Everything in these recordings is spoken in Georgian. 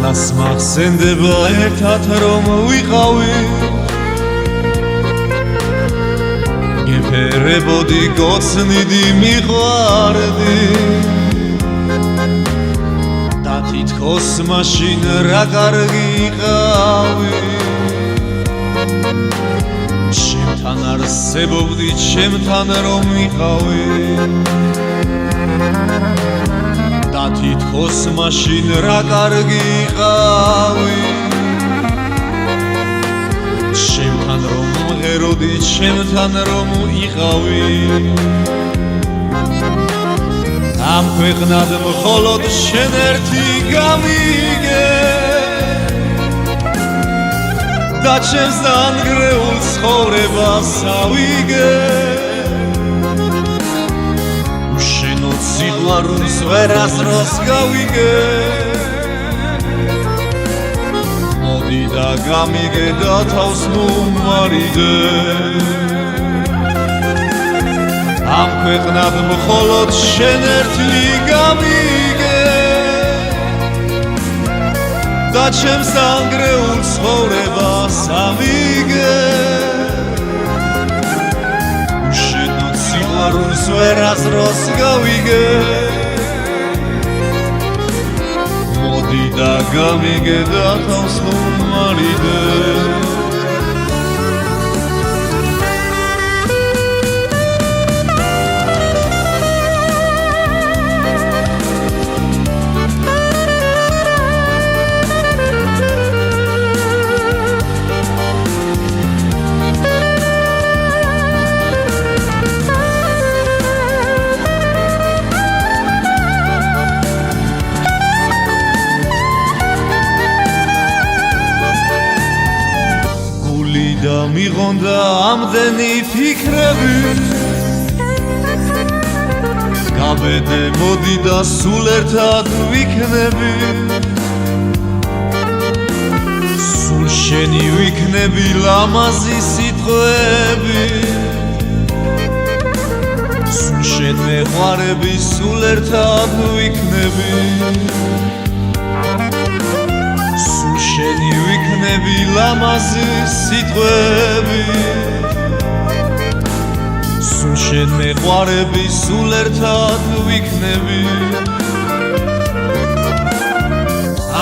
მანას მახსენდება ერთად რომ ვიყავი გეფერებოდი გოცნიდი მიყვარდი და თითქოს მაშინ რა კარგი იყავი ჩემთან არსებობდი ჩემთან რომ ვიყავი და თითქოს მაშინ რა კარგი იყავი ჩემთან რომ მღეროდი ჩემთან რომ იყავი ამ ქვეყნად მხოლოდ შენ ერთი გამიგე და ჩემს დანგრეულ ცხოვრებას ავიგე უშენო სიყვარულს ვერასდროს გავიგე მოდი და გამიგე და თავს მომარიდე ამ ქვეყნად მხოლოდ შენ ერთი გამიგე და ჩემს დანგრეულ ცხოვრებას ავიგე უშენო სიყვარულს ვერასდროს გავიგე მოდი და გამიგე და თავს მომარიდე და მიღონდა ამდენი ფიქრები გავედე მოდი და სულ ერთად ვიქნები სულ შენი ვიქნები ლამაზი სიტყვები სულ შენ მეყვარები სულ ერთად ვიქნები შენი ვიქნები ლამაზი სიტყვები სულ შენ მეყვარები სულ ერთად ვიქნები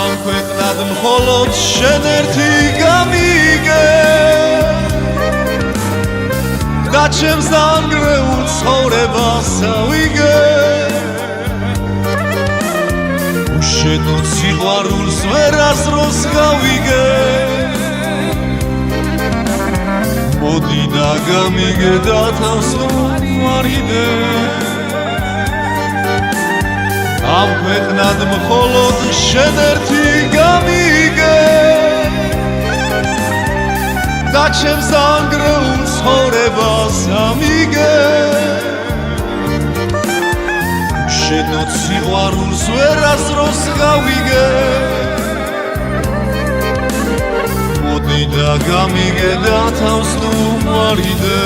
ამ ქვეყნად მხოლოდ შენ ერთი გამიგე და ჩემს დანგრეულ ცხოვრებას ავიგე უშენო სიყვარულს ვერასდროს გავიგე მოდი და გამიგე და თავს მომარიდე ამ ქვეყნად მხოლოდ შენ ერთი გამიგე და ჩემს დანგრეულ ცხოვრებას ავიგე უშენო სიყვარულს ვერასდროს გავიგე მოდი და გამიგე და თავს მომარიდე